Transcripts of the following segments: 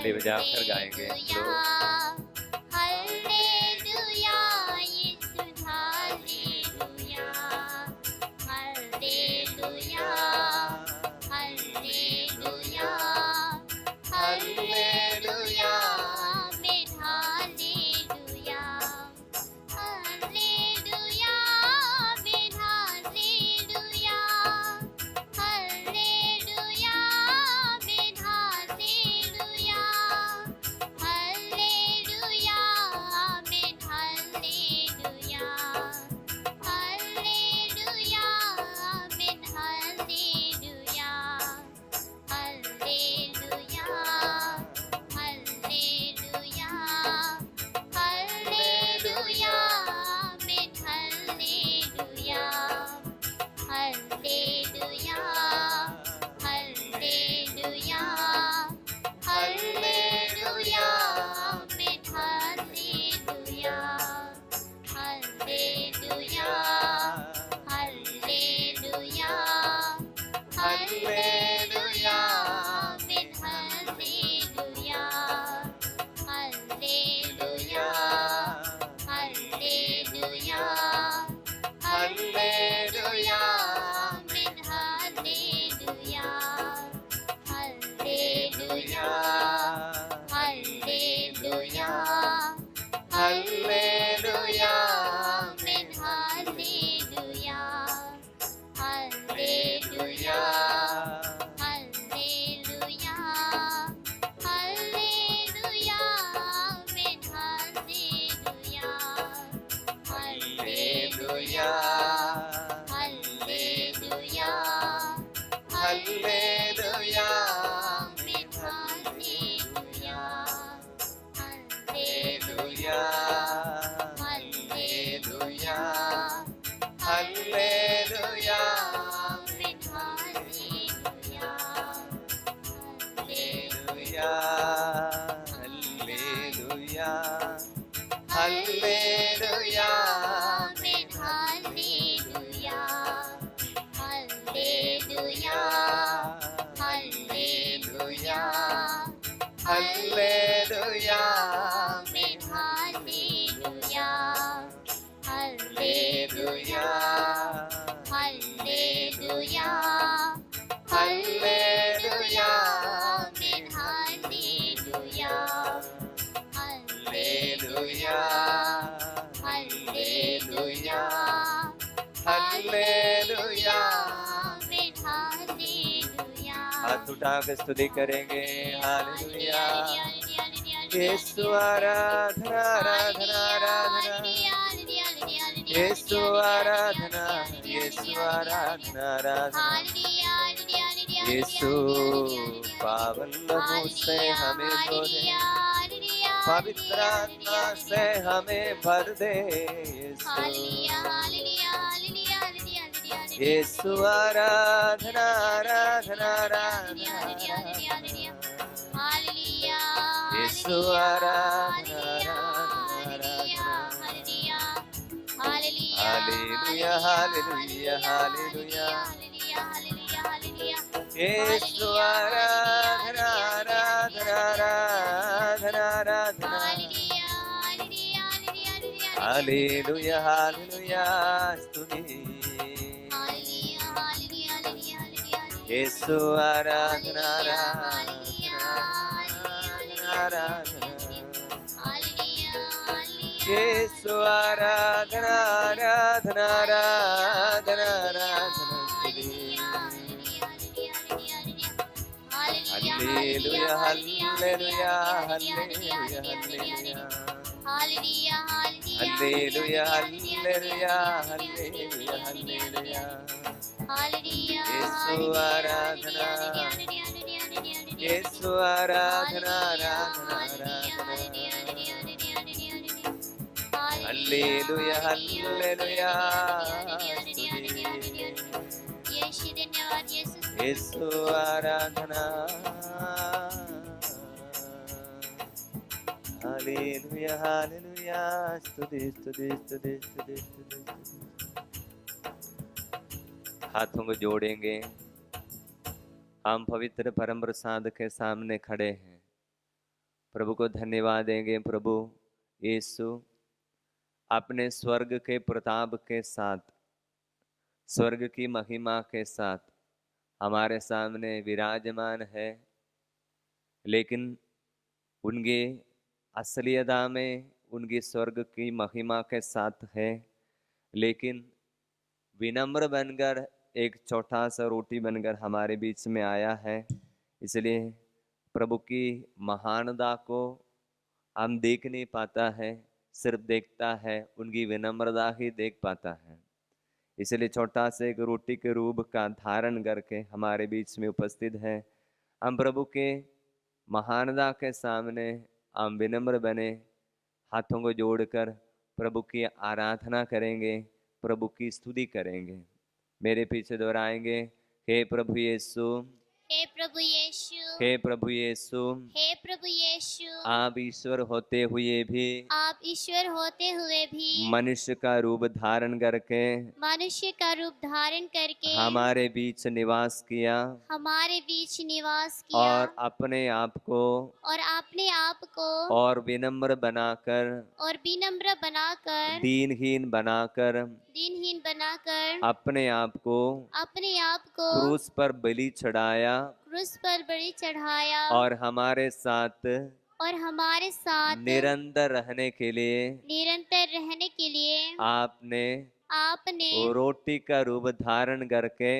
ताली बजाकर गाएंगे लोग। हालेलुया यीशु हालेलुया हालेलुया हालेलुया हालेलुया आमीन हालेलुया हालेलुया आमीन हालेलुया हालेलुया आमीन हालेलुया हालेलुया आमीन हालेलुया हालेलुया आमीन हालेलुया हालेलुया हालेलुया हालेलुया आमीन हालेलुया हालेलुया हालेलुया हालेलुया आमीन हालेलुया हालेलुया हालेलुया हालेलुया आमीन हालेलुया हालेलुया हालेलुया हालेलुया आमीन हालेलुया हालेलुया हालेलुया हालेलुया आमीन हालेलुया हालेलुया हालेलुया हालेलुया आमीन हालेलुया हालेलुया हालेलुया हालेलुया आमीन hallelujah hallelujah hallelujah hallelujah आमीन hallelujah hallelujah hallelujah hallelujah आमीन hallelujah hallelujah hallelujah hallelujah आमीन hallelujah hallelujah hallelujah hallelujah आमीन hallelujah hallelujah hallelujah hallelujah आमीन hallelujah. हाथ उठा के स्तुति करेंगे हालेलुया यीशु आराधना आराधना आराधना यीशु आराधना यीशु आराधना आराधना यीशु पावन लहू से हमें धो दे पवित्र आत्मा से हमें भर दे यीशु आराधना आराधना आराधना यीशु आराधना हालेलुया हालेलुया हालेलुया यीशु आराधना आराधना आराधना आराधना हालेलुया हालेलुया स्तुति यीशु आराधना आराधना आराधना यीशु आराधना आराधना आराधना आराधना hallelujah hallelujah hallelujah hallelujah hallelujah hallelujah hallelujah hallelujah Yeshu आराधना यीशु आराधना आराधना हालेलुया हालेलुया यीशु आराधना हालेलुया हालेलुया स्तुति स्तुति स्तुति स्तुति स्तुति। हाथों को जोड़ेंगे। हम पवित्र परम प्रसाद के सामने खड़े हैं। प्रभु को धन्यवाद देंगे। प्रभु यीशु अपने स्वर्ग के प्रताप के साथ, स्वर्ग की महिमा के साथ हमारे सामने विराजमान है, लेकिन उनके असलियता में उनकी स्वर्ग की महिमा के साथ है, लेकिन विनम्र बनकर एक छोटा सा रोटी बनकर हमारे बीच में आया है। इसलिए प्रभु की महानता को हम देख नहीं पाता है, सिर्फ देखता है उनकी विनम्रता ही देख पाता है। इसलिए छोटा से एक रोटी के रूप का धारण करके हमारे बीच में उपस्थित है। हम प्रभु के महानता के सामने हम विनम्र बने, हाथों को जोड़कर प्रभु की आराधना करेंगे, प्रभु की स्तुति करेंगे। मेरे पीछे दोहराएंगे, हे प्रभु यीशु, हे प्रभु यीशु, हे प्रभु यीशु, हे प्रभु यीशु, आप ईश्वर होते हुए भी, आप ईश्वर होते हुए भी मनुष्य का रूप धारण करके मनुष्य का रूप धारण करके हमारे बीच निवास किया, हमारे बीच निवास किया, और अपने आप को और अपने आप को और विनम्र बनाकर दीनहीन बनाकर अपने आप को क्रूस पर बलि चढ़ाया, और हमारे साथ निरंतर रहने के लिए आपने रोटी का रूप धारण करके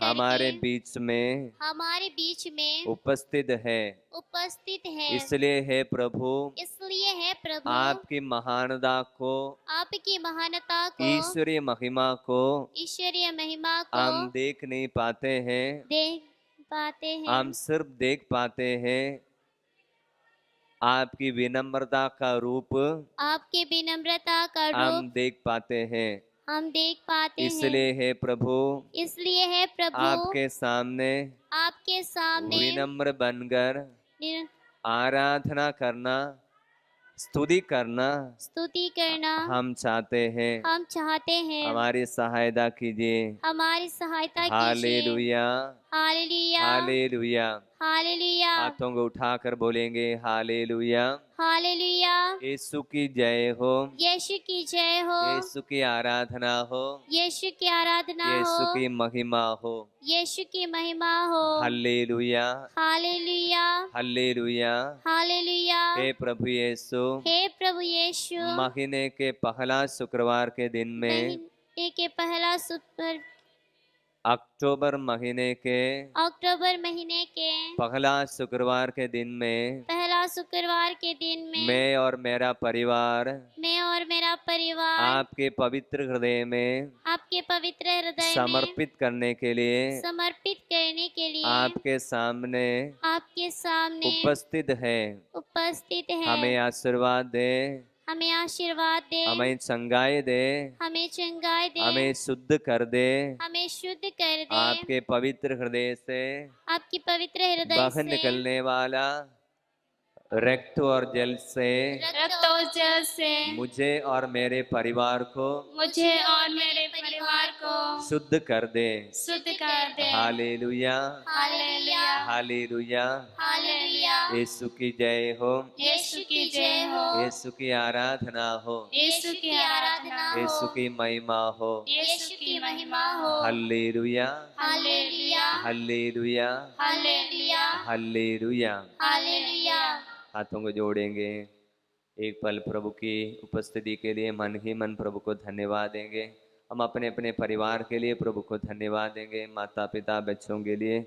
हमारे बीच में उपस्थित है। इसलिए है प्रभु, आपकी महानता को, ईश्वरीय महिमा को हम देख नहीं पाते हैं, हम सिर्फ देख पाते हैं आपकी विनम्रता का रूप, हम देख पाते हैं। इसलिए है प्रभु, आपके सामने विनम्र बनकर आराधना करना, स्तुति करना हम चाहते हैं। हमारी सहायता कीजिए। Hallelujah, hallelujah. हाथों को उठाकर बोलेंगे हालेलुया, यीशु की जय हो, यीशु की आराधना हो, यीशु की महिमा हो, हालेलुया, हालेलुया। हे प्रभु यीशु, महीने के पहला शुक्रवार के दिन में, अक्टूबर महीने के पहला शुक्रवार के दिन में मैं और मेरा परिवार आपके पवित्र हृदय में समर्पित करने के लिए आपके सामने उपस्थित है। हमें आशीर्वाद दे, हमें चंगाई दे, हमें शुद्ध कर दे, आपके पवित्र हृदय से बाहर निकलने वाला रक्त और जल से मुझे और मेरे परिवार को शुद्ध कर दे। Hallelujah, hallelujah. यीशु की जय हो, यीशु की आराधना हो, यीशु की महिमा हो। Hallelujah, hallelujah, hallelujah. हाथों को जोड़ेंगे, एक पल प्रभु की उपस्थिति के लिए मन ही मन प्रभु को धन्यवाद देंगे। हम अपने अपने परिवार के लिए प्रभु को धन्यवाद देंगे, माता पिता बच्चों के लिए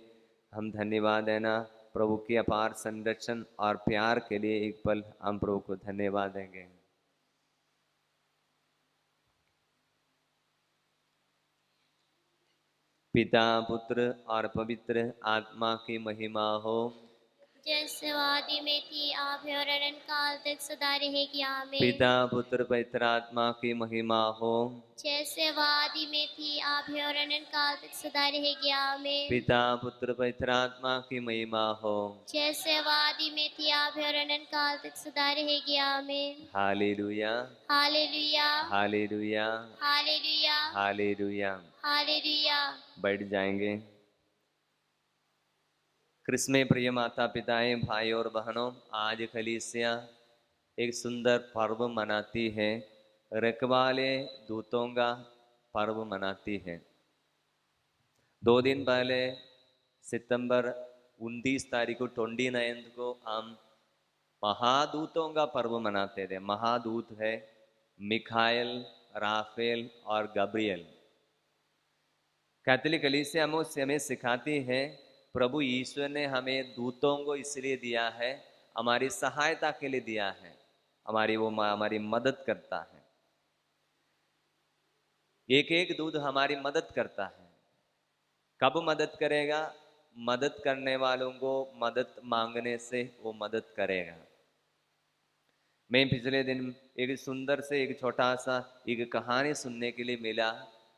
हम धन्यवाद देना। प्रभु की अपार संरक्षण और प्यार के लिए एक पल हम प्रभु को धन्यवाद देंगे। पिता, पुत्र और पवित्र आत्मा की महिमा हो, जैसे वादी में थी आप है और अनंत काल तक सदा रहेगी, आमीन। पिता, पुत्र, पवित्र आत्मा की महिमा हो, जैसे वादी में थी आप है और अनंत काल तक सदा रहेगी, आमीन। पिता, पुत्र, पवित्र आत्मा की महिमा हो, जैसे वादी में थी आप है और अनंत काल तक सदा रहेगी, आमीन। Hallelujah, hallelujah, hallelujah, hallelujah, hallelujah. Hallelujah. बैठ जाएंगे। क्रिस में प्रिय माता पिताएं, भाई और बहनों, आज कलीसिया एक सुंदर पर्व मनाती है। रखवाले दूतों का पर्व मनाती है। 2 दिन पहले सितंबर 29 तारीख को 29 को हम महादूतों का पर्व मनाते थे। महादूत है मिखाइल, राफेल और गब्रियल। कैथोलिक कलीसिया हमें सिखाती है प्रभु ईश्वर ने हमें दूतों को इसलिए दिया है, हमारी सहायता के लिए दिया है, हमारी मदद करता है। एक एक दूत हमारी मदद करता है। कब मदद करेगा? मदद करने वालों को मदद मांगने से वो मदद करेगा। मैं पिछले दिन एक सुंदर से एक छोटा सा एक कहानी सुनने के लिए मिला,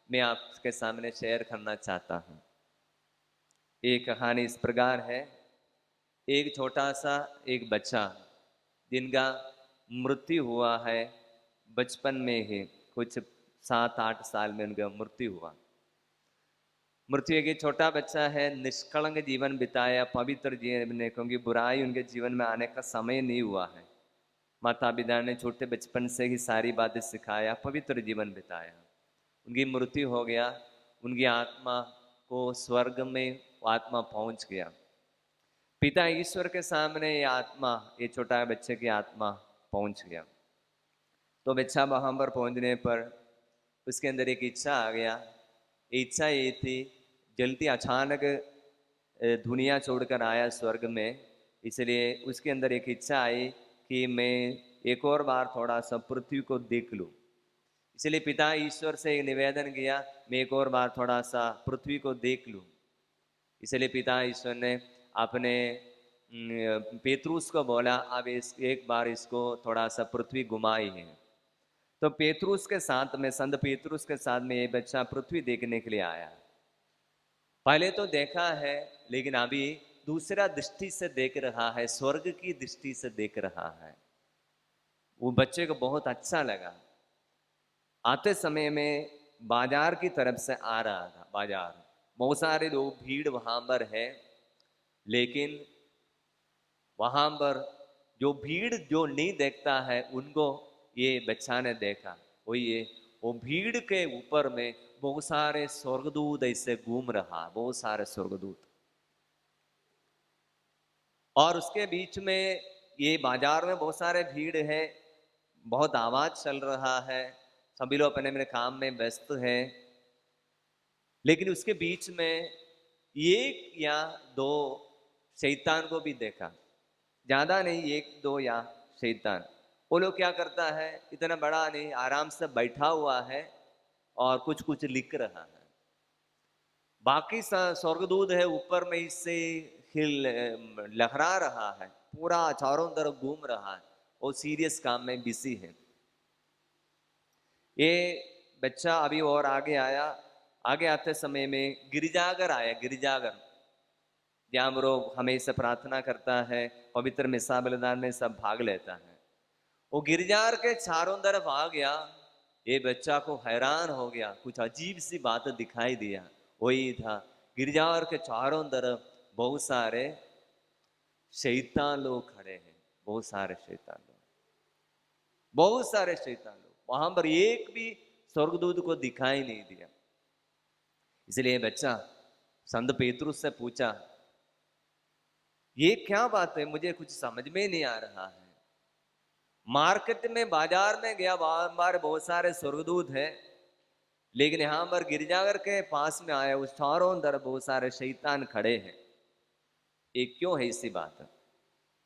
मैं आपके सामने शेयर करना चाहता हूँ। एक कहानी इस प्रकार है। एक छोटा सा एक बच्चा जिनका मृत्यु हुआ है बचपन में ही, कुछ 7-8 साल में उनका मृत्यु हुआ। मृत्यु एक छोटा बच्चा है, निष्कलंक जीवन बिताया, पवित्र जीवन, क्योंकि बुराई उनके जीवन में आने का समय नहीं हुआ है। माता पिता ने छोटे बचपन से ही सारी बातें सिखाया, पवित्र जीवन बिताया। उनकी मृत्यु हो गया, उनकी आत्मा को स्वर्ग में आत्मा पहुंच गया। पिता ईश्वर के सामने ये आत्मा, ये छोटा बच्चे की आत्मा पहुंच गया। तो बच्चा वहां पर पहुंचने पर उसके अंदर एक इच्छा आ गया। इच्छा ये थी, जल्दी अचानक दुनिया छोड़कर आया स्वर्ग में, इसलिए उसके अंदर एक इच्छा आई कि मैं एक और बार थोड़ा सा पृथ्वी को देख लूं। इसलिए पिता ईश्वर से एक निवेदन किया, मैं एक और बार थोड़ा सा पृथ्वी को देख लूं। इसलिए पिता ईश्वर ने अपने पेतरूस को बोला, अब एक बार इसको थोड़ा सा पृथ्वी घुमाई है। तो पेतरूस के साथ में, संत पेतरूस के साथ में ये बच्चा पृथ्वी देखने के लिए आया। पहले तो देखा है, लेकिन अभी दूसरा दृष्टि से देख रहा है, स्वर्ग की दृष्टि से देख रहा है। वो बच्चे को बहुत अच्छा लगा। आते समय में बाजार की तरफ से आ रहा था। बाजार, बहुत सारे लोग, भीड़ वहां पर है, लेकिन वहां पर जो भीड़ जो नहीं देखता है उनको ये बच्चा ने देखा। वो भीड़ के ऊपर में बहुत सारे स्वर्गदूत ऐसे घूम रहा, बहुत सारे स्वर्गदूत। और उसके बीच में ये बाजार में बहुत सारे भीड़ है, बहुत आवाज चल रहा है, सभी लोग अपने अपने काम में व्यस्त है। लेकिन उसके बीच में एक या दो शैतान को भी देखा, ज्यादा नहीं, 1-2 या शैतान। वो लोग क्या करता है, इतना बड़ा नहीं, आराम से बैठा हुआ है और कुछ कुछ लिख रहा है। बाकी स्वर्गदूत है ऊपर में इससे हिल लहरा रहा है, पूरा चारों तरफ घूम रहा है, वो सीरियस काम में बिजी है। ये बच्चा अभी और आगे आया। आगे आते समय में गिरजाघर आया। गिरजाघर जहाँ लोग हमेशा प्रार्थना करता है, पवित्र मिसा बलिदान में सब भाग लेता है। वो गिरजार के चारों तरफ आ गया। ये बच्चा को हैरान हो गया, कुछ अजीब सी बात दिखाई दिया। वही था, गिरजार के चारों तरफ बहुत सारे शैतान लोग खड़े हैं, बहुत सारे शैतान लोग, बहुत सारे शैतान लोग। वहां पर एक भी स्वर्गदूत को दिखाई नहीं दिया। इसलिए बच्चा संत पेतरुस से पूछा, ये क्या बात है, मुझे कुछ समझ में नहीं आ रहा है। मार्केट में, बाजार में गया, बार बहुत सारे स्वर्गदूत हैं, लेकिन यहां पर गिरजाघर के पास में आया, उस चारों तरफ बहुत सारे शैतान खड़े हैं, ये क्यों है ऐसी बात?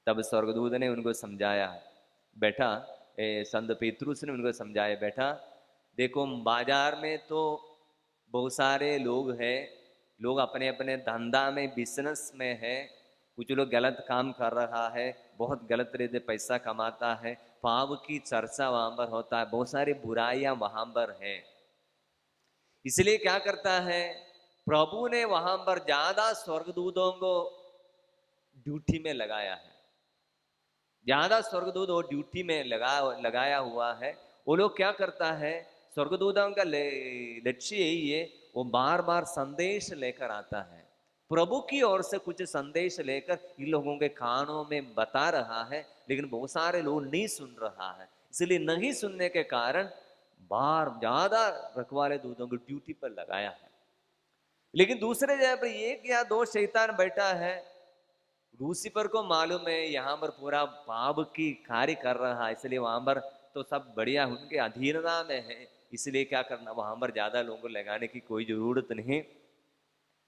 तब स्वर्गदूत ने उनको समझाया, बेटा, संत पेतरुस ने उनको समझाया, बेटा देखो, बाजार में तो बहुत सारे लोग हैं, लोग अपने अपने धंधा में, बिजनेस में है, कुछ लोग गलत काम कर रहा है, बहुत गलत तरीके से पैसा कमाता है, पाप की चर्चा वहां पर होता है, बहुत सारी बुराइयां वहां पर है। इसलिए क्या करता है, प्रभु ने वहां पर ज्यादा स्वर्गदूतों को ड्यूटी में लगाया है, ज्यादा स्वर्गदूत वो ड्यूटी में लगाया हुआ है। वो लोग क्या करता है, स्वर्गदूतों का लक्ष्य यही है, वो बार बार संदेश लेकर आता है, प्रभु की ओर से कुछ संदेश लेकर इन लोगों के कानों में बता रहा है, लेकिन बहुत सारे लोग नहीं सुन रहा है। इसलिए नहीं सुनने के कारण बार ज्यादा रखवाले दूतों को ड्यूटी पर लगाया है। लेकिन दूसरे जगह पर एक या दो शैतान बैठा है, लूसीफर को मालूम है यहाँ पर पूरा पाप की कार्य कर रहा है, इसलिए वहां पर तो सब बढ़िया उनके अधीनता में है, इसलिए क्या करना, वहां पर ज्यादा लोगों को लगाने की कोई जरूरत नहीं।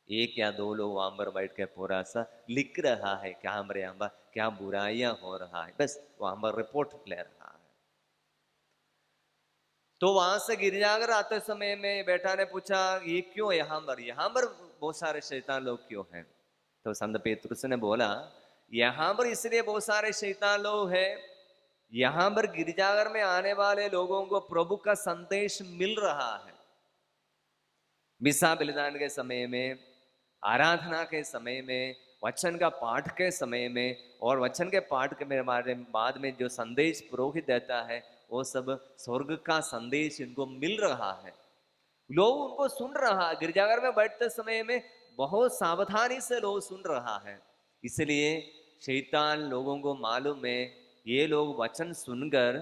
एक या दो लोग वहां पर बैठ के पूरा सा लिख रहा है क्या हमारे यहाँ पर क्या बुराइयां हो रहा है, बस वहां पर रिपोर्ट ले रहा है। तो वहां से गिरजाघर आते समय में बेटा ने पूछा ये क्यों यहाँ पर बहुत सारे शैतान लोग क्यों हैं? तो संत पेतरुस ने बोला यहाँ पर इसलिए बहुत सारे शैतान लोग हैं, यहाँ पर गिरजाघर में आने वाले लोगों को प्रभु का संदेश मिल रहा है। मिसा बलिदान के समय में, आराधना के समय में, वचन का पाठ के समय में, और वचन के पाठ के बाद में जो संदेश पुरोहित देता है वो सब स्वर्ग का संदेश इनको मिल रहा है। लोग उनको सुन रहा है, गिरजाघर में बैठते समय में बहुत सावधानी से लोग सुन रहा है। इसलिए शैतान लोगों को मालूम है ये लोग वचन सुनकर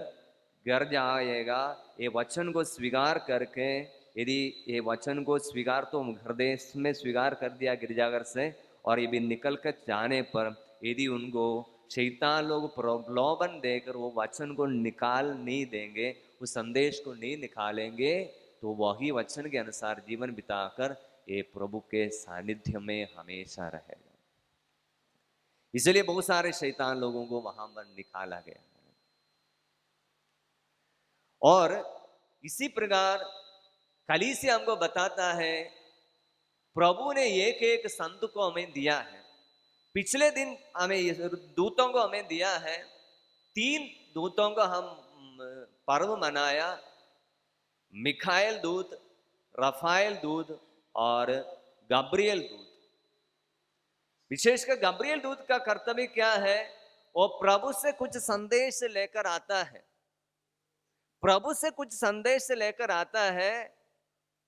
घर जाएगा, ये वचन को स्वीकार करके, यदि ये वचन को स्वीकार तो हृदय में स्वीकार कर दिया गिरजाघर से, और ये भी निकल कर जाने पर यदि उनको शैतान लोग प्रलोभन देकर वो वचन को निकाल नहीं देंगे, उस संदेश को नहीं निकालेंगे, तो वही वचन के अनुसार जीवन बिताकर ये प्रभु के सानिध्य में हमेशा रहेगा। इसलिए बहुत सारे शैतान लोगों को वहां पर निकाला गया है। और इसी प्रकार कलीसिया हमको बताता है प्रभु ने एक एक संत को हमें दिया है। पिछले दिन हमें दूतों को हमें दिया है, 3 दूतों को हम पर्व मनाया, मिखाएल दूत, रफाएल दूत और गब्रियल दूत। विशेषकर गब्रियल दूत का कर्तव्य क्या है? वो प्रभु से कुछ संदेश लेकर आता है, प्रभु से कुछ संदेश लेकर आता है,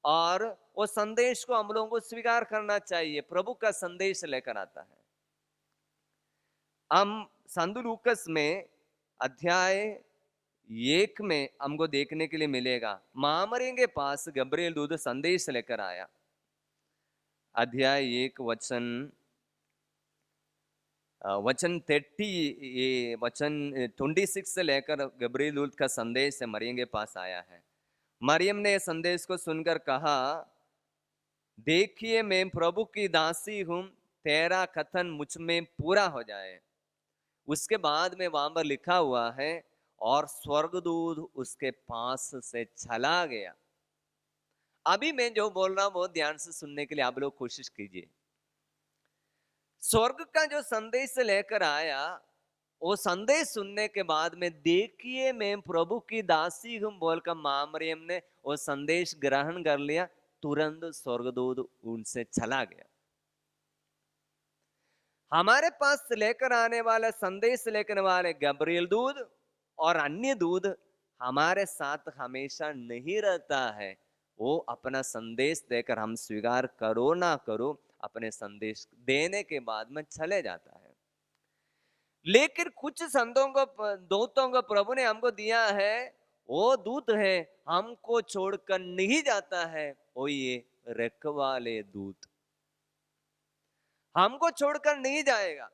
और वो संदेश को हम लोगों को स्वीकार करना चाहिए। प्रभु का संदेश लेकर आता है। हम संत लूकस में अध्याय 1 में हमको देखने के लिए मिलेगा, महामरियम के पास गब्रियल दूत संदेश लेकर आया। अध्याय 1 वचन 26 से लेकर गब्रियल दूत का संदेश मरियम के पास आया है। मरियम ने संदेश को सुनकर कहा, देखिए मैं प्रभु की दासी हूं, तेरा कथन मुझ में पूरा हो जाए। उसके बाद में वहां पर लिखा हुआ है, और स्वर्गदूत उसके पास से चला गया। अभी मैं जो बोल रहा हूं बहुत ध्यान से सुनने के लिए आप लोग कोशिश कीजिए। स्वर्ग का जो संदेश लेकर आया, वो संदेश सुनने के बाद में देखिए मैं प्रभु की दासी हूं बोलकर मां मरियम ने वो संदेश ग्रहण कर लिया, तुरंत स्वर्गदूत उनसे चला गया। हमारे पास लेकर आने वाला संदेश लेकर वाले गब्रियल दूत और अन्य दूत हमारे साथ हमेशा नहीं रहता है। वो अपना संदेश देकर हम स्वीकार करो ना करो, अपने संदेश देने के बाद में चले जाता है। लेकिन कुछ संतों को, दूतों को प्रभु ने हमको दिया है, वो दूत है हमको छोड़कर नहीं जाता है, वो ये रखवाले दूत हमको छोड़कर नहीं जाएगा।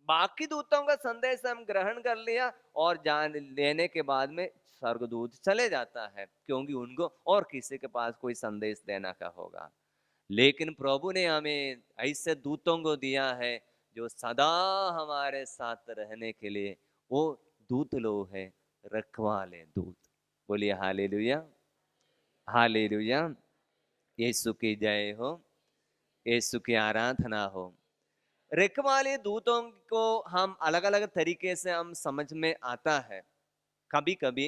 बाकी दूतों का संदेश हम ग्रहण कर लिया और जान लेने के बाद में स्वर्गदूत चले जाता है, क्योंकि उनको और किसी के पास कोई संदेश देना का होगा। लेकिन प्रभु ने हमें ऐसे दूतों को दिया है जो सदा हमारे साथ रहने के लिए, वो दूत लोग है रखवाले दूत। बोलिए हालेलुया, हालेलुया। यीशु की जय हो, यीशु की आराधना हो। रखवाले दूतों को हम अलग अलग तरीके से हम समझ में आता है। कभी कभी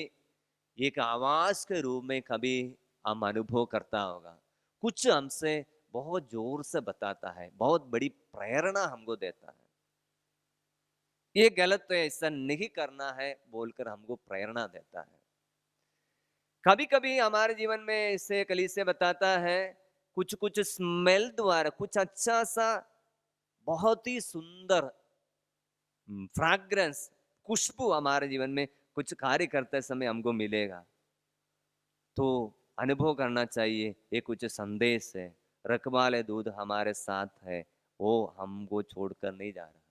एक आवाज के रूप में कभी हम अनुभव करता होगा, कुछ हमसे बहुत जोर से बताता है, बहुत बड़ी प्रेरणा हमको देता है। ये गलत है, ऐसा नहीं करना है बोलकर हमको प्रेरणा देता है। कभी कभी हमारे जीवन में इससे कलीसिया बताता है, कुछ कुछ स्मेल द्वारा, कुछ अच्छा सा बहुत ही सुंदर फ्रैग्रेंस, खुशबू हमारे जीवन में कुछ कार्य करते समय हमको मिलेगा। तो अनुभव करना चाहिए, ये कुछ संदेश है, रखवाले दूध हमारे साथ है, वो हमको छोड़कर नहीं जा रहा।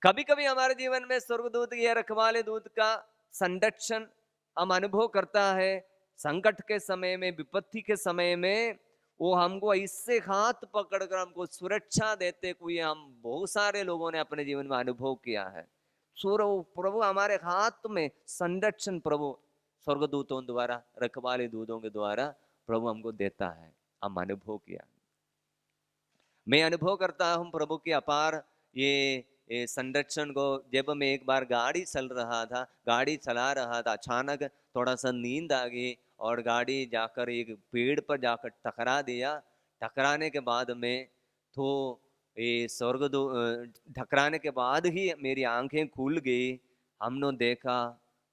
कभी कभी हमारे जीवन में स्वर्गदूत या रखवाले दूत का संरक्षण हम अनुभव करता है। संकट के समय में, विपत्ति के समय में वो हमको इससे हाथ पकड़कर हमको सुरक्षा देते, कोई हम बहुत सारे लोगों ने अपने जीवन में अनुभव किया है। प्रभु हमारे हाथ में संरक्षण प्रभु स्वर्गदूतों द्वारा, रखवाले दूतों के द्वारा प्रभु हमको देता है, हम अनुभव किया। मैं अनुभव करता हूँ प्रभु की अपार ये संरक्षण को। जब मैं एक बार गाड़ी चला रहा था, अचानक थोड़ा सा नींद आ गई और गाड़ी जाकर एक पेड़ पर जाकर टकरा दिया। टकराने के बाद में तो ये टकराने के बाद ही मेरी आंखें खुल गई। हमने देखा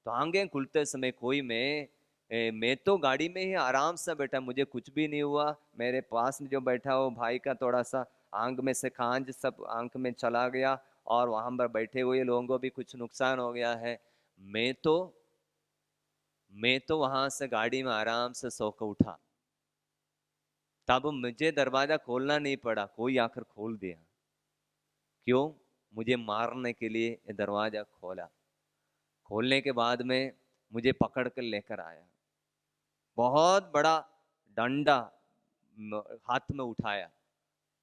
तो आंखें खुलते समय कोई मैं तो गाड़ी में ही आराम से बैठा, मुझे कुछ भी नहीं हुआ। मेरे पास जो बैठा वो भाई का थोड़ा सा आंख में से खांज सब आंख में चला गया और वहां पर बैठे हुए लोगों को भी कुछ नुकसान हो गया है। मैं तो वहां से गाड़ी में आराम से सो कर उठा। तब मुझे दरवाजा खोलना नहीं पड़ा, कोई आकर खोल दिया। क्यों? मुझे मारने के लिए ये दरवाजा खोला। खोलने के बाद में मुझे पकड़ कर लेकर आया, बहुत बड़ा डंडा हाथ में उठाया।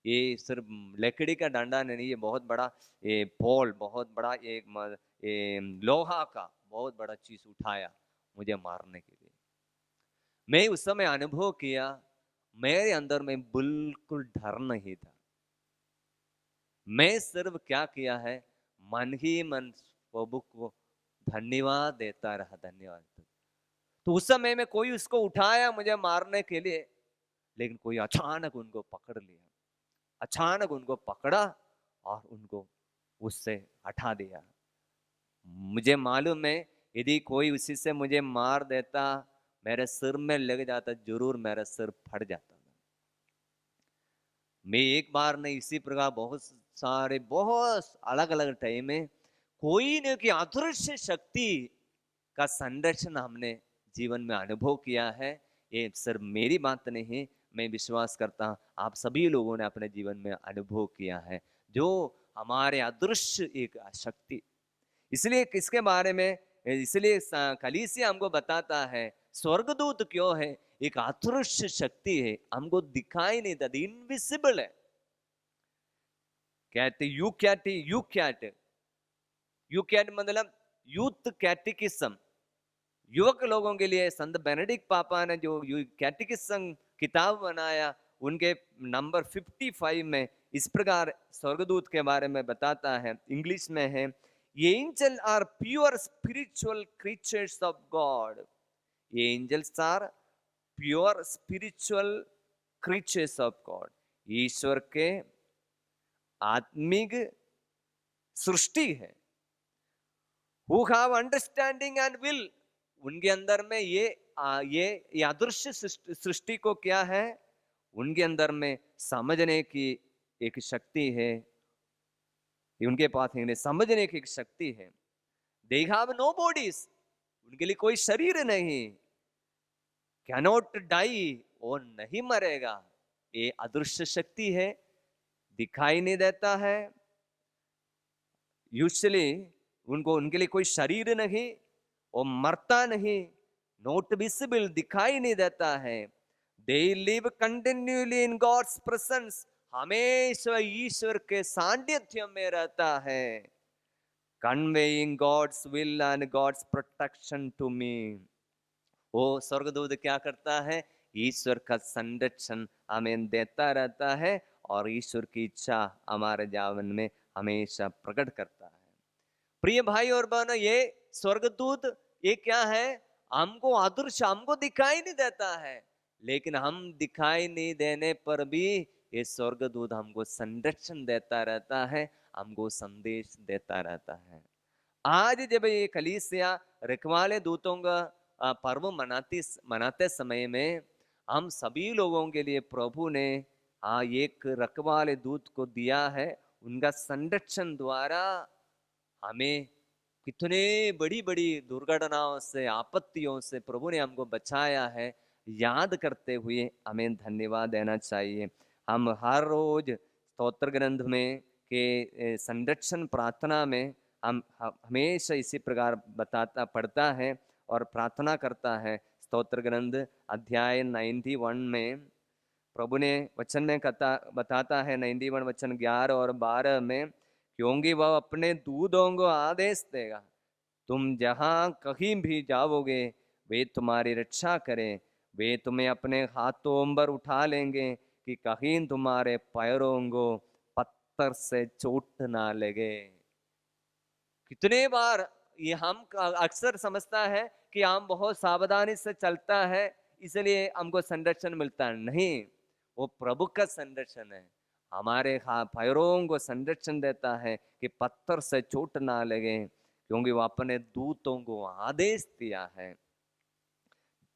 ये सिर्फ लकड़ी का डंडा नहीं, ये बहुत बड़ा, ये पोल, बहुत बड़ा ये लोहा का बहुत बड़ा चीज उठाया मुझे मारने के लिए। मैं उस समय अनुभव किया, मेरे अंदर में बिल्कुल डर नहीं था। मैं सिर्फ क्या किया है, मन ही मन प्रभु को धन्यवाद देता रहा, धन्यवाद। तो उस समय में कोई उसको उठाया मुझे मारने के लिए, लेकिन कोई अचानक उनको पकड़ लिया, अचानक उनको पकड़ा और उनको उससे हटा दिया। मुझे मालूम है यदि कोई उसी से मुझे मार देता, मेरे सिर में लग जाता, जरूर मेरा सिर फट जाता। मैं एक बार नहीं, इसी प्रकार बहुत सारे, बहुत अलग अलग टाइम में कोई न कोई अदृश्य शक्ति का संरक्षण हमने जीवन में अनुभव किया है। ये सिर्फ मेरी बात नहीं, मैं विश्वास करता हूं आप सभी लोगों ने अपने जीवन में अनुभव किया है, जो हमारे अदृश्य एक शक्ति। इसलिए किसके बारे में, इसलिए कलीसिया हमको बताता है स्वर्गदूत क्यों है, एक अदृश्य शक्ति है, हमको दिखाई नहीं देता, इनविजिबल है। कहते यू कैट मतलब यूथ कैटिकिज्म, युवक लोगों के लिए संत बेनेडिक्ट पापा ने जो कैटिकिज्म किताब बनाया, उनके नंबर 55 में इस प्रकार स्वर्गदूत के बारे में बताता है। इंग्लिश में है, angel are pure spiritual creatures of God. Angels are pure spiritual creatures of God, ईश्वर के आत्मिक सृष्टि है। Who have understanding and will, उनके अंदर में ये अदृश्य सृष्टि को क्या है, उनके अंदर में समझने की एक शक्ति है, उनके पास समझने की एक शक्ति है। They have no bodies, उनके लिए कोई शरीर नहीं। Cannot die, वो नहीं मरेगा। ये अदृश्य शक्ति है, दिखाई नहीं देता है। यूजुअली उनके लिए कोई शरीर नहीं, वो मरता नहीं, नॉट विजिबल, दिखाई नहीं देता है। They live continuously in God's presence, हमेशा ईश्वर के सानिध्य में रहता है। Conveying God's will and God's protection to me. वो स्वर्गदूत क्या करता है, ईश्वर का संरक्षण हमें देता रहता है और ईश्वर की इच्छा हमारे जीवन में हमेशा प्रकट करता है। प्रिय भाई और बहनों, ये स्वर्गदूत ये क्या है, हमको अदृश्य, हमको दिखाई नहीं देता है, लेकिन हम दिखाई नहीं देने पर भी ये स्वर्गदूत हमको संरक्षण देता रहता है, हमको संदेश देता रहता है। आज जब ये कलीसिया रखवाले दूतों का पर्व मनाते समय में हम सभी लोगों के लिए प्रभु ने एक रखवाले दूत को दिया है। उनका संरक्षण द्वारा हमें कितने बड़ी बड़ी दुर्घटनाओं से, आपत्तियों से प्रभु ने हमको बचाया है, याद करते हुए हमें धन्यवाद देना चाहिए। हम हर रोज स्तोत्र ग्रंथ में के संरक्षण प्रार्थना में हम हमेशा इसी प्रकार पढ़ता है और प्रार्थना करता है। स्तोत्र ग्रंथ अध्याय 91 में प्रभु ने वचन में बताता है, 91 वचन 11 और 12 में, क्योंकि वह अपने दूतों को आदेश देगा, तुम जहां कहीं भी जाओगे वे तुम्हारी रक्षा करें, वे तुम्हें अपने हाथों पर उठा लेंगे कि कहीं तुम्हारे पैरों को पत्थर से चोट ना लगे। कितने बार ये हम अक्सर समझता है कि हम बहुत सावधानी से चलता है इसलिए हमको संरक्षण मिलता है। नहीं, वो प्रभु का संरक्षण है। हमारे पैरों को संरक्षण देता है कि पत्थर से चोट ना लगे, क्योंकि वो अपने दूतों को आदेश दिया है,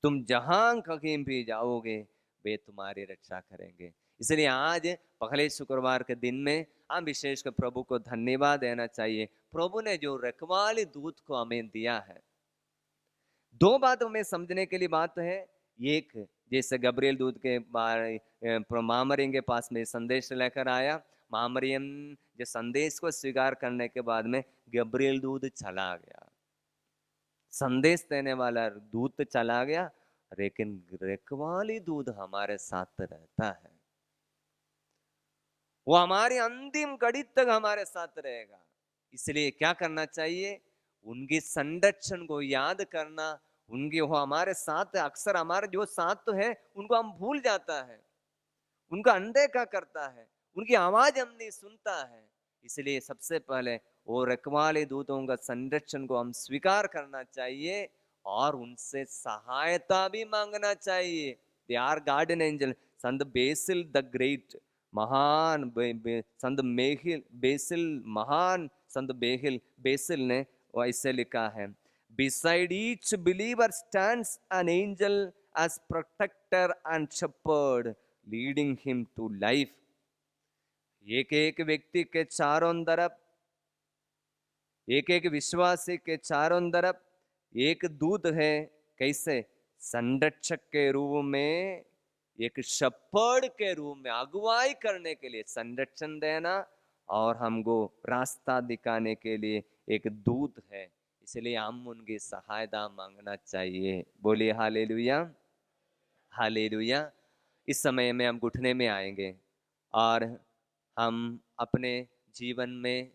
तुम जहां कहीं भी जाओगे वे तुम्हारी रक्षा करेंगे। इसलिए आज पहले शुक्रवार के दिन में हम विशेषकर प्रभु को धन्यवाद देना चाहिए। प्रभु ने जो रखवाले दूत को हमें दिया है, दो बात हमें समझने के लिए बात है। एक, जैसे गब्रियल दूत के महामरियम के पास में संदेश लेकर आया, महामरियम जो संदेश को स्वीकार करने के बाद में गब्रियल दूत चला गया, संदेश देने वाला दूत चला गया, लेकिन रखवाली दूत हमारे साथ रहता है। वो हमारी अंतिम घड़ी तक हमारे साथ रहेगा। इसलिए क्या करना चाहिए? उनकी संरक्षण को याद करना। उनके वो हमारे साथ, अक्सर हमारे जो साथ तो है उनको हम भूल जाता है, उनका अनदेखा करता है, उनकी आवाज हम नहीं सुनता है। इसलिए सबसे पहले वो रखवाले दूतों का संरक्षण को हम स्वीकार करना चाहिए और उनसे सहायता भी मांगना चाहिए। They are guardian angel. संत बेसिल द ग्रेट, महान संत बेसिल, महान संत बेसिल ने ऐसे लिखा है, beside each believer stands an angel as protector and shepherd leading him to life. एक एक व्यक्ति के चारों तरफ, एक एक विश्वासी के चारों तरफ एक दूत है। कैसे? संरक्षक के रूप में, एक शपर्ड के रूप में अगुवाई करने के लिए, संरक्षण देना और हमको रास्ता दिखाने के लिए एक दूत है। इसलिए हम उनकी सहायता मांगना चाहिए। बोलिए हालेलुया, हालेलुया। इस समय में हम घुटने में आएंगे और हम अपने जीवन में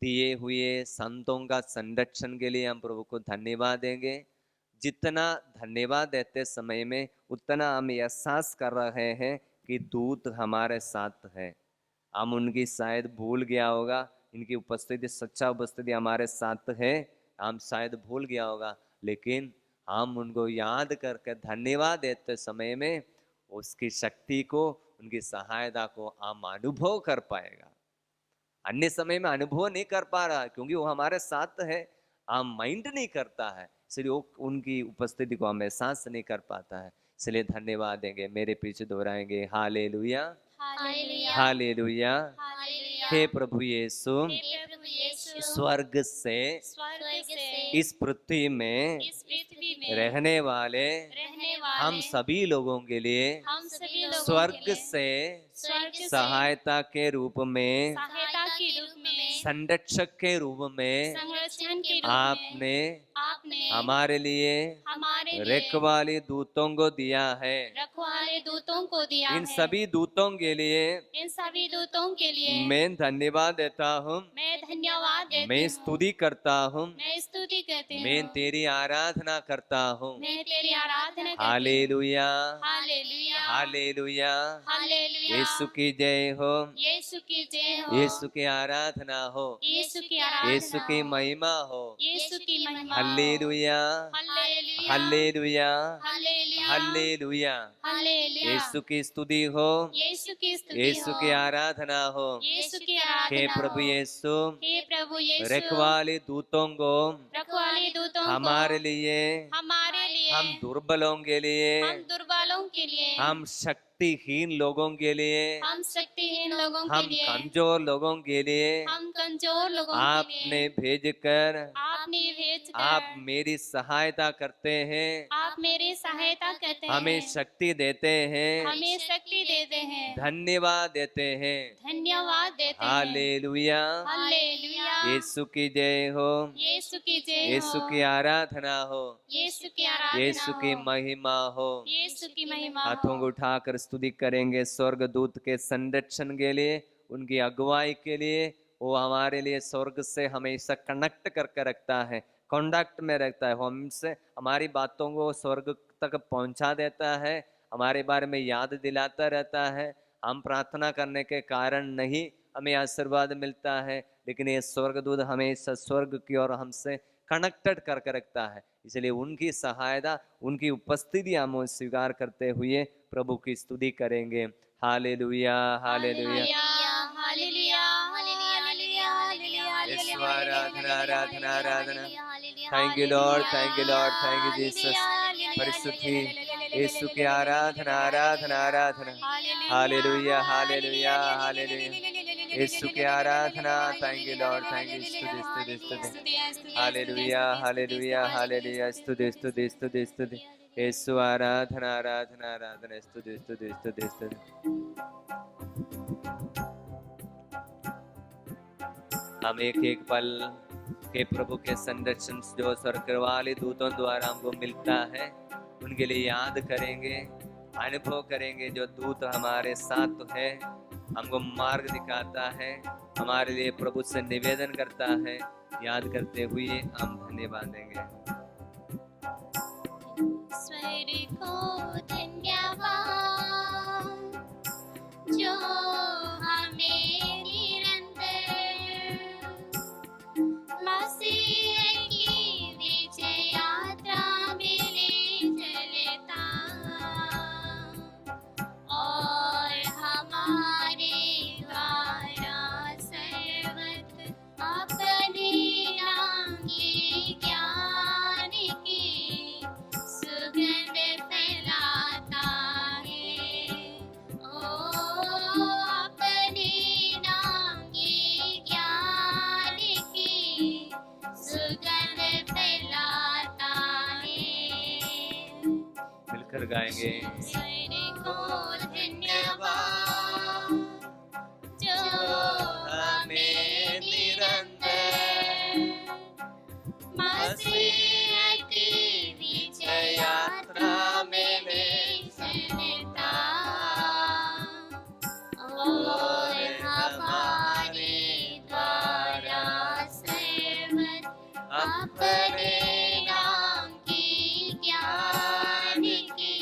दिए हुए संतों का संरक्षण के लिए हम प्रभु को धन्यवाद देंगे। जितना धन्यवाद देते समय में उतना हम एहसास कर रहे हैं कि दूत हमारे साथ है। हम उनकी शायद भूल गया होगा, इनकी उपस्थिति, सच्चा उपस्थिति हमारे साथ है, हम शायद भूल गया होगा, लेकिन हम उनको याद करके धन्यवाद देते समय में उसकी शक्ति को, उनकी सहायता को हम अनुभव कर पाएगा। अन्य समय में अनुभव नहीं कर पा रहा क्योंकि वो हमारे साथ है, हम माइंड नहीं करता है, इसलिए वो उनकी उपस्थिति को हम एहसास नहीं कर पाता है। इसलिए धन्यवाद देंगे, मेरे पीछे दोहराएंगे, हालेलुया, हालेलुया, हालेलुया। हालेलुया। हे प्रभु यीशु, हे प्रभु यीशु, स्वर्ग से इस पृथ्वी में रहने वाले हम सभी लोगों के लिए हम सभी लोगों स्वर्ग के लिए से सहायता के रूप में, सहायता के रूप में, संरक्षक के रूप में संरक्षण के रूप में आपने हमारे लिए लिए रखवाले दूतों को दिया है। रखवाले दूतों को दिया इन है। सभी दूतों के लिए इन सभी दूतों के लिए मैं धन्यवाद देता हूँ, मैं धन्यवाद देती मैं हूँ, स्तुति करता हूँ, मैं स्तुति करती हूँ, मैं तेरी आराधना करता हूँ। मैं तेरी आराधना करती हूँ। Hallelujah, hallelujah, hallelujah. Hallelujah. Yeshu की जय हो, यीशु की जय हो, यीशु की आराधना हो, यीशु की आराधना, यीशु की महिमा हो। यीशु की महिमा। Hallelujah, hallelujah, hallelujah, hallelujah, hallelujah. Hallelujah. Yeshu की स्तुति हो, यीशु की स्तुति यीशु हो, की आराधना हो। यीशु की हे आराधना प्रभु हो। यीशु, हे प्रभु यीशु, रखवाले दूतों को रखवाले दूतों को हमारे लिए, हमारे लिए, हम दुर्बलों के लिए हम दुर्बलों के के लिए, हम शक्तिहीन लोगों के लिए, हम शक्तिहीन लोगों के हम लिए, कमजोर लोगों के लिए हम कमजोर लोगों के आपने लिए भेजकर आपने भेजकर आप मेरी सहायता करते हैं, आप मेरी सहायता करते हमें हैं, शक्ति देते हैं, हमें शक्ति देते हैं, धन्यवाद देते हैं। धन्यवाद देते हैं। Hallelujah, hallelujah. यीशु की जय हो, यीशु की जय यीशु हो, की आराधना हो, यीशु की आराधना यीशु की हो, महिमा हो। यीशु की महिमा हाथों को हो। उठाकर स्तुति करेंगे स्वर्गदूत के संरक्षण के लिए, उनकी अगुवाई के लिए। वो हमारे लिए स्वर्ग से हमेशा कनेक्ट करके रखता है, कांटेक्ट में रखता है, वो हमसे हमारी बातों को स्वर्ग तक पहुंचा देता है, हमारे बारे में याद दिलाता रहता है। हम प्रार्थना करने के कारण नहीं हमें आशीर्वाद मिलता है, लेकिन ये स्वर्गदूत हमेशा स्वर्ग की ओर हमसे कनेक्टेड करके रखता है। इसलिए उनकी सहायता, उनकी उपस्थिति हम स्वीकार करते हुए प्रभु की स्तुति करेंगे। Hallelujah, hallelujah. Hallelujah, hallelujah, hallelujah, Yeshu आराधना, आराधना, आराधना। Hallelujah. Thank you Lord, thank you Lord, thank you Jesus. परिशुद्धि यीशु की आराधना, आराधना, आराधना। Hallelujah, hallelujah, hallelujah. यीशु की आराधना, thank you Lord, thank you. स्तुति, स्तुति, स्तुति। Hallelujah, hallelujah, hallelujah. स्तुति, स्तुति, स्तुति, स्तुति। यीशु आराधना, आराधना, आराधना। स्तुति, स्तुति, स्तुति, स्तुति। हम एक एक पल के प्रभु के संरक्षण जो स्वर्ग वाले दूतों द्वारा हमको मिलता है, उनके लिए याद करेंगे, अनुभव करेंगे। जो दूत हमारे साथ है, हमको मार्ग दिखाता है, हमारे लिए प्रभु से निवेदन करता है, याद करते हुए हम धन्यवाद देंगे। स्वर्ग को धन्यवाद जो हमें निरंतर मसीह की विजय यात्रा में ले चलता और हमारे द्वारा सर्वत्र अपने नाम के ज्ञान की सुगंध फैलाता है। ओ अपने नाम के ज्ञान की सुगंध फैलाता है। मिलकर गाएंगे। स्वर्ग को धन्यवाद जो हमें निरंतर मसीह की विजय यात्रा में ले चलता और हमारे द्वारा सर्वत्र अपने नाम की ज्ञान की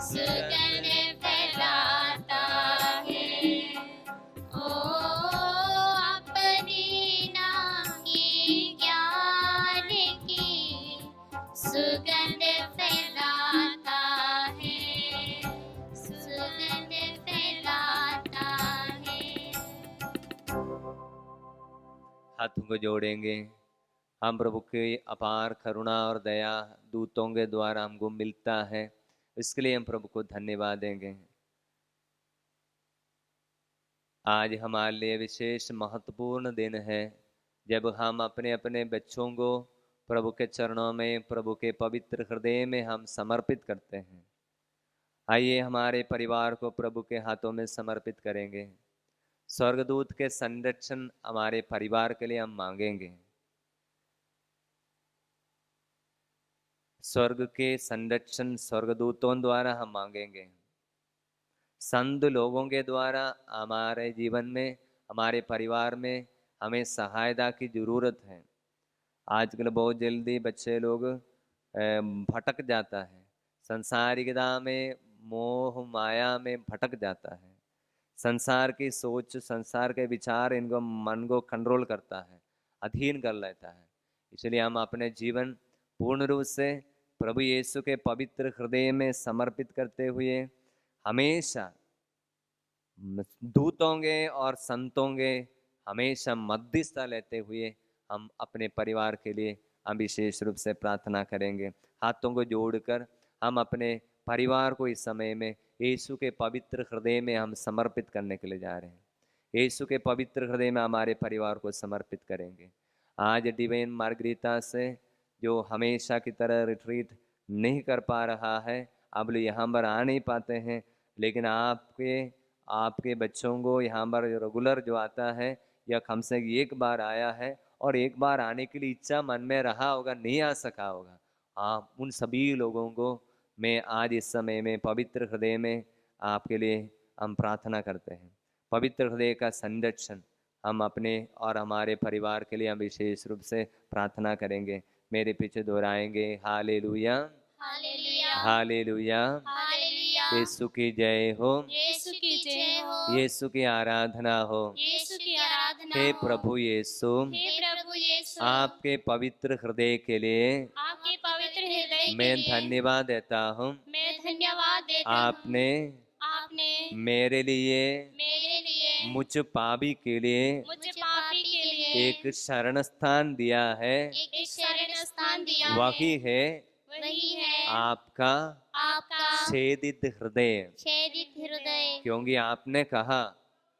सुगंध फैलाता है। ओ अपने नाम की ज्ञान की सुगंध फैलाता है, सुगंध फैलाता है। हाथों को जोड़ेंगे। हम प्रभु की अपार करुणा और दया दूतों के द्वारा हमको मिलता है, इसके लिए हम प्रभु को धन्यवाद देंगे। आज हमारे लिए विशेष महत्वपूर्ण दिन है, जब हम अपने अपने बच्चों को प्रभु के चरणों में, प्रभु के पवित्र हृदय में हम समर्पित करते हैं। आइए हमारे परिवार को प्रभु के हाथों में समर्पित करेंगे। स्वर्गदूत के संरक्षण हमारे परिवार के लिए हम मांगेंगे। स्वर्ग के संरक्षण स्वर्गदूतों द्वारा हम मांगेंगे। संत लोगों के द्वारा हमारे जीवन में, हमारे परिवार में हमें सहायता की जरूरत है। आजकल बहुत जल्दी बच्चे लोग भटक जाता है, संसारिकता में, मोह माया में भटक जाता है। संसार की सोच, संसार के विचार इनको मन को कंट्रोल करता है, अधीन कर लेता है। इसलिए हम अपने जीवन पूर्ण रूप से प्रभु यीशु के पवित्र हृदय में समर्पित करते हुए हमेशा दूतों के और संतों के हमेशा मध्यस्थता लेते हुए हम अपने परिवार के लिए हम विशेष रूप से प्रार्थना करेंगे। हाथों को जोड़कर हम अपने परिवार को इस समय में यीशु के पवित्र हृदय में हम समर्पित करने के लिए जा रहे हैं। यीशु के पवित्र हृदय में हमारे परिवार को समर्पित करेंगे। आज डिवाइन मार्गरीता से जो हमेशा की तरह रिट्रीट नहीं कर पा रहा है, अब लोग यहाँ पर आ नहीं पाते हैं, लेकिन आपके बच्चों को यहाँ पर रेगुलर जो आता है या कम से एक बार आया है और एक बार आने के लिए इच्छा मन में रहा होगा, नहीं आ सका होगा, आप उन सभी लोगों को मैं आज इस समय में पवित्र हृदय में आपके लिए हम प्रार्थना करते हैं। पवित्र हृदय का संरक्षण हम अपने और हमारे परिवार के लिए हम विशेष रूप से प्रार्थना करेंगे। मेरे पीछे दोहराएंगे, hallelujah hallelujah hallelujah, hallelujah, Yeshu की जय हो, यीशु की जय हो, यीशु की आराधना हो। यीशु की आराधना हे हो। प्रभु यीशु, हे प्रभु यीशु, आपके पवित्र हृदय के लिए आपके पवित्र हृदय के मैं लिए धन्यवाद देता हूँ। मैं धन्यवाद देता हूँ। आपने मेरे लिए मुझ पापी के लिए मुझे पापी के लिए एक शरण स्थान दिया है, एक शरण स्थान दिया वही है वही है आपका आपका छेदित हृदय। छेदित हृदय, क्योंकि आपने कहा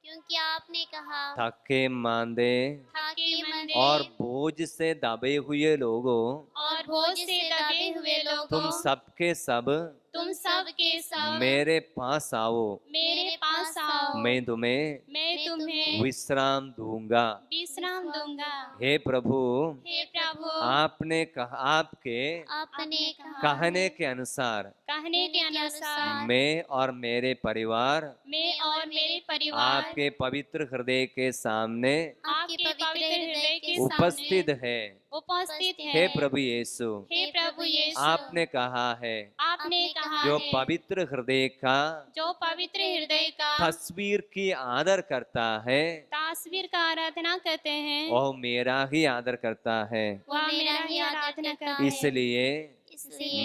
क्योंकि आपने कहा थके मांदे थके मंदे और बोझ से दबे हुए लोगों, और बोझ से दबे हुए लोगों, तुम सबके सब तुम सब के सब मेरे पास आओ, मेरे पास आओ, मैं तुम्हें विश्राम दूंगा। विश्राम दूंगा। हे प्रभु, हे प्रभु, आपने कहा, आपके आपने कहने के अनुसार कहने के अनुसार मैं और मेरे परिवार मैं और मेरे परिवार आपके पवित्र हृदय के सामने आपके पवित्र हृदय के उपस्थित है। उपस्थित है। हे प्रभु यीशु, हे प्रभु यीशु, आपने कहा है आपने कहा जो है पवित्र हृदय का जो पवित्र हृदय का तस्वीर की आदर करता है, तस्वीर का आराधना करते हैं, वह मेरा ही आदर करता है। वह मेरा ही आराधना करता है। इसलिए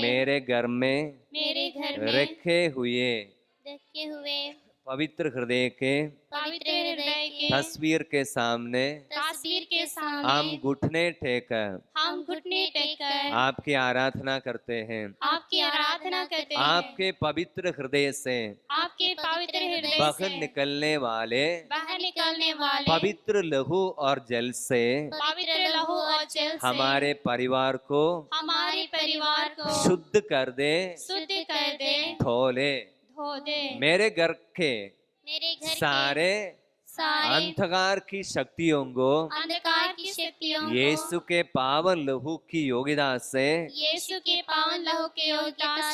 मेरे घर में मेरे घर में रखे हुए पवित्र हृदय के पवित्र हृदय के तस्वीर के सामने हम घुटने टेकर आपकी आराधना करते हैं। आपकी आराधना करते हैं। आपके पवित्र हृदय से आपके पवित्र हृदय बाहर से निकलने वाले बाहर निकलने वाले पवित्र लहू और जल से पवित्र लहू और जल से हमारे परिवार को शुद्ध कर दे, धो दे। मेरे घर के सारे अंधकार की शक्तियों को यीशु के पावन लहू की योगिता से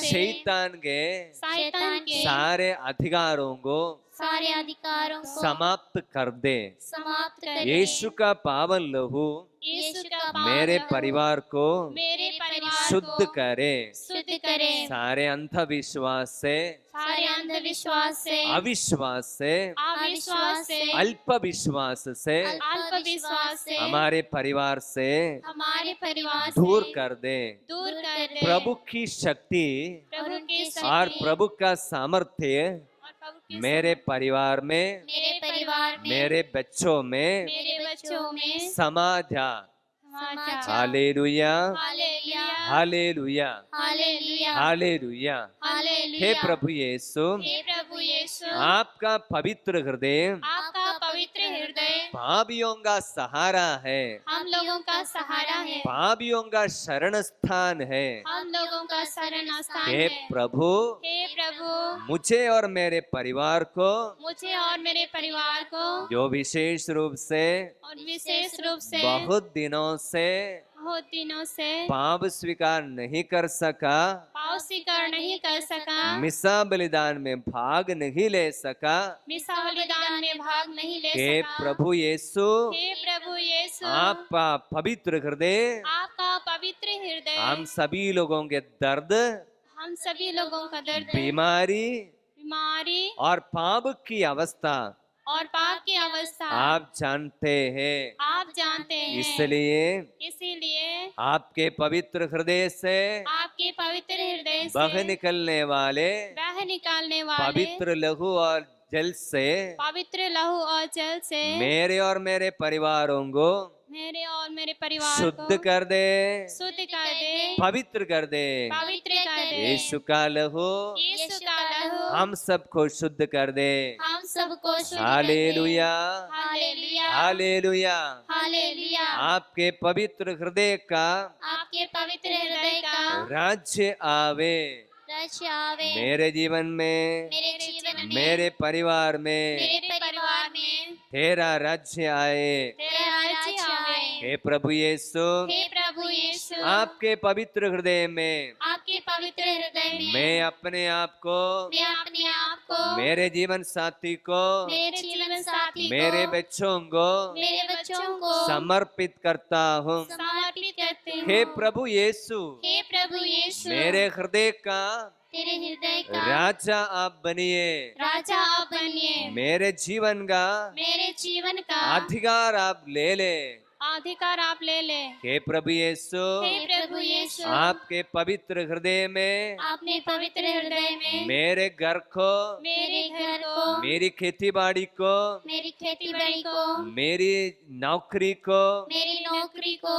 शैतान के सारे अधिकारों को समाप्त कर दे। यीशु का पावन लहू मेरे परिवार को शुद्ध करे। सारे अंधविश्वास से, अविश्वास से, अल्प विश्वास से हमारे परिवार से दूर कर दे। प्रभु की शक्ति और प्रभु का सामर्थ्य मेरे परिवार में, मेरे बच्चों में समा जा। Hallelujah hallelujah hallelujah. हे प्रभु यीशु, आपका पवित्र हृदय पापियों का सहारा है, हम लोगों का सहारा है, पापियों का शरण स्थान है। हम लोगों का शरण स्थान हे है। प्रभु, मुझे और मेरे परिवार को जो विशेष रूप से बहुत दिनों से पाप स्वीकार नहीं कर सका, मिसा बलिदान में भाग नहीं ले सका, हे प्रभु यीशु, आपका पवित्र हृदय हम सभी लोगों के दर्द, बीमारी और पाप की अवस्था आप जानते हैं। इसलिए आपके पवित्र हृदय से बह निकलने वाले पवित्र लहू और जल से मेरे और मेरे परिवारों को शुद्ध कर दे, पवित्र कर दे। यीशु का लहू यीशु का लहू हम सबको शुद्ध कर दे। हम सबको शुद्ध कर दे। Hallelujah, hallelujah, hallelujah. हालेलुया। आपके पवित्र हृदय का आपके पवित्र हृदय का राज्य आवे राज्य आवे मेरे जीवन में, मेरे जीवन में, मेरे परिवार में। मेरे परिवार में तेरा राज्य आए। तेरा राज्य आवे। हे प्रभु यीशु, हे प्रभु यीशु, आपके पवित्र हृदय में आपके पवित्र हृदय में मैं अपने आप को, मैं अपने आप को, मेरे जीवन साथी को, मेरे जीवन साथी को, मेरे बच्चों को मेरे बच्चों को समर्पित करता हूँ। समर्पित करते हूँ। हे प्रभु यीशु, हे प्रभु यीशु, मेरे हृदय का तेरे हृदय का राजा आप बनिए। राजा आप बनिए। मेरे जीवन का मेरे जीवन का अधिकार आप ले ले। अधिकार आप ले ले। हे प्रभु यीशु, हे प्रभु यीशु, आपके पवित्र हृदय में आपने पवित्र हृदय में मेरे घर को, मेरे घर को, मेरी खेती बाड़ी को, मेरी खेती बाड़ी को, मेरी नौकरी को, मेरी नौकरी को,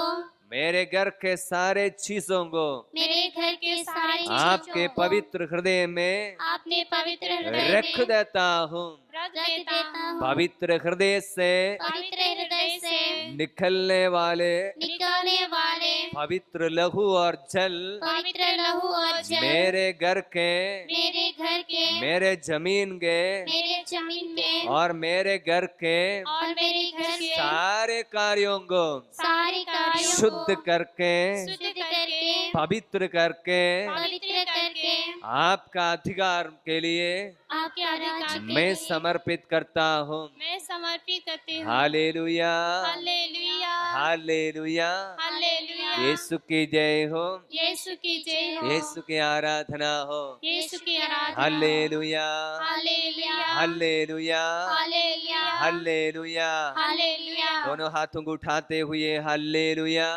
मेरे घर के सारे चीजों को मेरे घर के सारे आपके चीजों को पवित्र हृदय में आपने पवित्र हृदय रख में देता हूँ। रख देता हूँ। पवित्र हृदय से पवित्र हृदय से निकलने वाले निकलने वाले पवित्र लहू और जल पवित्र लहू और जल मेरे घर के, मेरे घर के, मेरे जमीन के मेरे जमीन के और मेरे घर के और मेरे घर के सारे कार्यों को सारे कार्यों को शुद्ध करके, शुद्ध करके, पवित्र करके पवित्र करके आपका अधिकार के लिए आपके अधिकार के मैं लिए समर्पित करता हूँ। मैं समर्पित करती हूँ। Hallelujah, hallelujah, hallelujah. Hallelujah. Yeshu की जय हो, यीशु की जय हो, यीशु की आराधना हो। यीशु की आराधना। Hallelujah, hallelujah, hallelujah, hallelujah, hallelujah. Hallelujah, दोनों हाथों को उठाते हुए हालेलुया,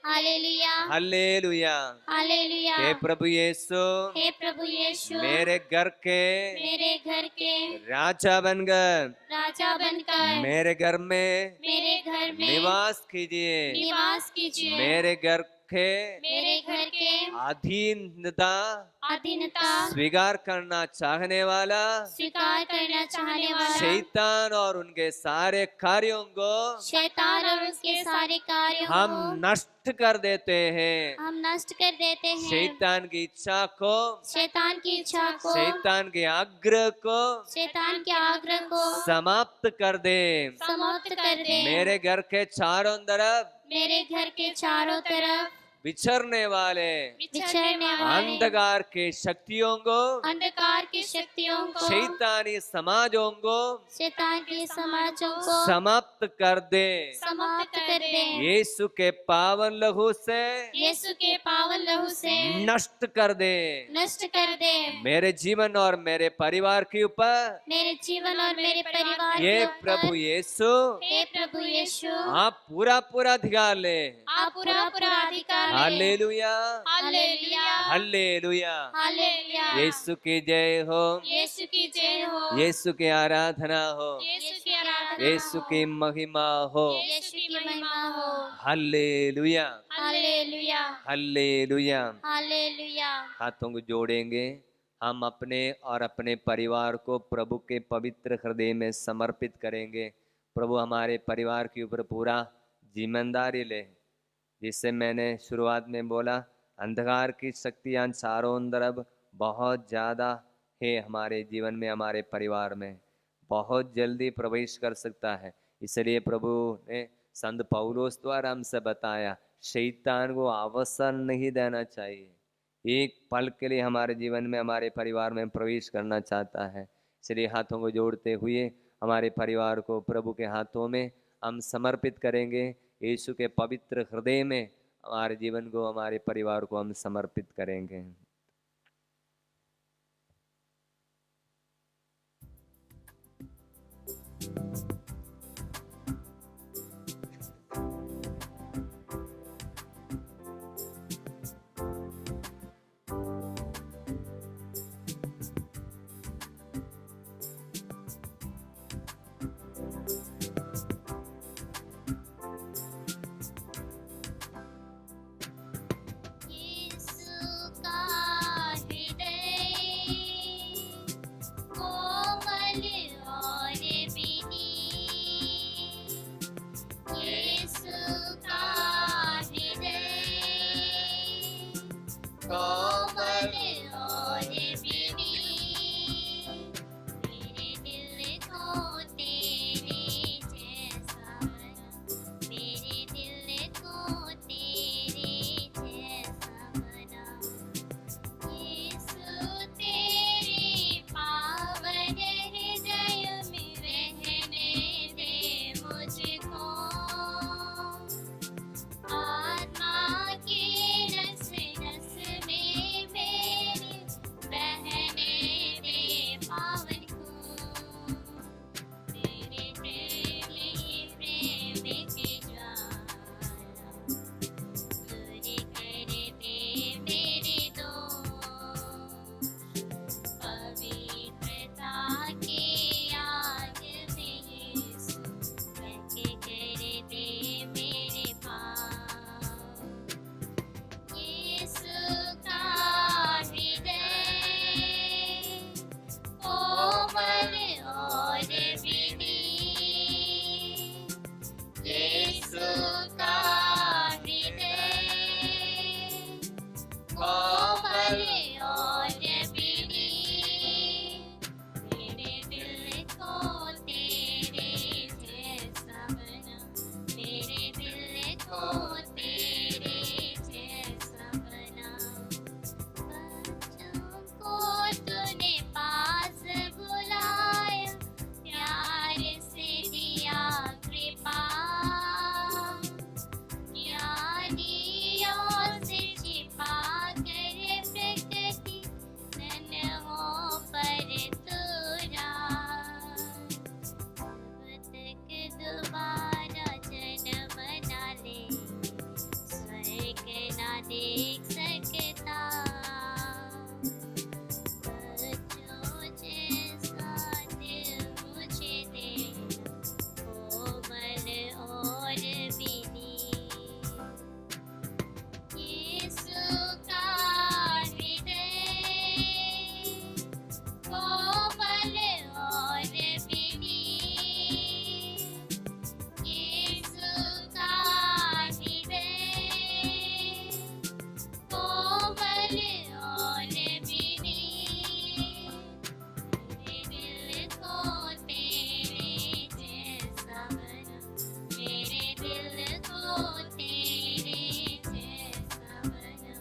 हालेलुया, हालेलुया। हालेलुया। हे प्रभु यीशु, हे प्रभु यीशु, मेरे घर के मेरे घर के राजा बनकर राजा बनकर मेरे घर में मेरे घर में निवास कीजिए। निवास कीजिए। मेरे घर के मेरे घर के अधीनता अधीनता स्वीकार करना चाहने वाला स्वीकार करना चाहने वाला शैतान और उनके सारे कार्यों को शैतान और उसके सारे कार्यों हम को नष्ट कर देते हैं। हम नष्ट कर देते हैं। शैतान की इच्छा को, शैतान की इच्छा को, शैतान के आग्रह को शैतान के आग्रह को समाप्त कर दे। समाप्त कर दे। मेरे घर के चारों तरफ मेरे घर के चारों तरफ विचरने वाले विचरने वाले अंधकार के शक्तियों को, अंधकार की शक्तियों को, शैतानी समाजों को शैतान के समाजों को समाप्त कर दे। समाप्त कर दे। यीशु के पावन लहू से यीशु के पावन लहू से नष्ट कर दे। नष्ट कर दे। मेरे जीवन और मेरे परिवार के ऊपर मेरे जीवन और मेरे परिवार ये के ऊपर प्रभु यीशु हे प्रभु यीशु आप पूरा पूरा अधिकार ले। आप पूरा पूरा अधिकार ले। Hallelujah, hallelujah, hallelujah. Hallelujah. Yeshu की जय हो, यीशु की जय हो, यीशु की आराधना हो, यीशु की आराधना यीशु हो, की महिमा हो। यीशु की महिमा हो। Hallelujah, hallelujah, hallelujah. हालेलुया। हाथों को जोड़ेंगे। हम अपने और अपने परिवार को प्रभु के पवित्र हृदय में समर्पित करेंगे। प्रभु हमारे परिवार के ऊपर पूरा जिम्मेदारी ले। जिससे मैंने शुरुआत में बोला, अंधकार की शक्तियाँ चारों तरफ बहुत ज़्यादा है हमारे जीवन में, हमारे परिवार में बहुत जल्दी प्रवेश कर सकता है। इसलिए प्रभु ने संत पौलुस द्वारा हमसे बताया, शैतान को अवसर नहीं देना चाहिए। एक पल के लिए हमारे जीवन में, हमारे परिवार में प्रवेश करना चाहता है। इसलिए हाथों को जोड़ते हुए हमारे परिवार को प्रभु के हाथों में हम समर्पित करेंगे। यीशु के पवित्र हृदय में हमारे जीवन को, हमारे परिवार को हम समर्पित करेंगे। यीशु का और भी नहीं, मेरे दिल को तेरे जैसा बना, मेरे दिल को तेरे जैसा बना।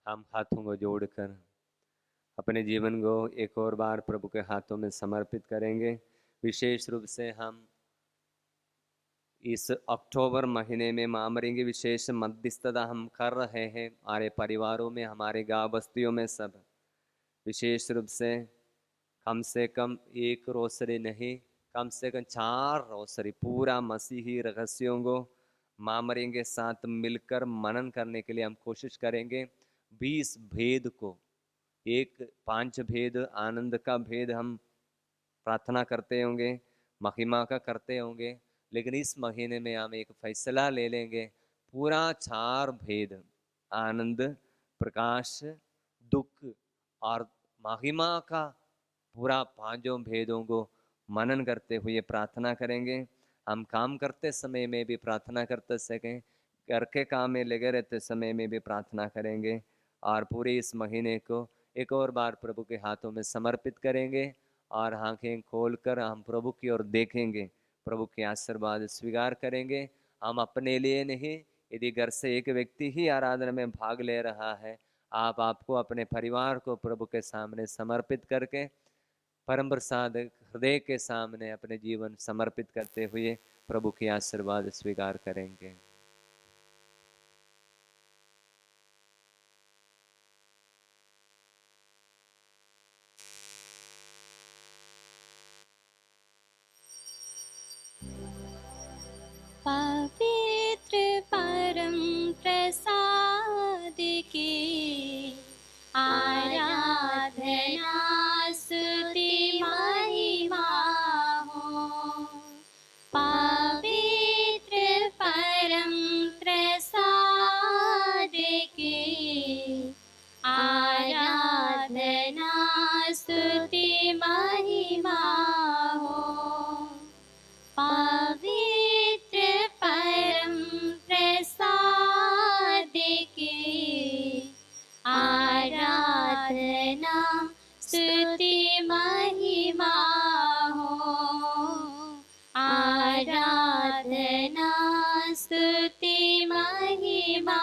हम हाथों को जोड़कर अपने जीवन को एक और बार प्रभु के हाथों में समर्पित करेंगे। विशेष रूप से हम इस अक्टूबर महीने में माँ मरी की विशेष मध्यस्थता हम कर रहे हैं। हमारे परिवारों में, हमारे गांव बस्तियों में सब विशेष रूप से कम एक रोसरी नहीं, कम से कम 4 रोसरी पूरा मसीही रहस्यों को माँ मरी के साथ मिलकर मनन करने के लिए हम कोशिश करेंगे। 20 भेद को, एक 5 भेद आनंद का भेद हम प्रार्थना करते होंगे, महिमा का करते होंगे, लेकिन इस महीने में हम एक फैसला ले लेंगे, पूरा 4 भेद आनंद, प्रकाश, दुख और महिमा का पूरा 5 भेदों को मनन करते हुए प्रार्थना करेंगे। हम काम करते समय में भी प्रार्थना करते सकें, घर के काम में लगे रहते समय में भी प्रार्थना करेंगे और पूरे इस महीने को एक और बार प्रभु के हाथों में समर्पित करेंगे और आंखें खोलकर हम प्रभु की ओर देखेंगे, प्रभु के आशीर्वाद स्वीकार करेंगे। हम अपने लिए नहीं, यदि घर से एक व्यक्ति ही आराधना में भाग ले रहा है, आपको अपने परिवार को प्रभु के सामने समर्पित करके परम प्रसाद हृदय के सामने अपने जीवन समर्पित करते हुए प्रभु के आशीर्वाद स्वीकार करेंगे। पवित्र परम प्रसाद की आराधना स्तुति महिमा हो। पवित्र परम प्रसाद की आराधना स्तुति महिमा हो। पवित्र परम प्रसाद की आराधना स्तुति महिमा हो। आराधना स्तुति महिमा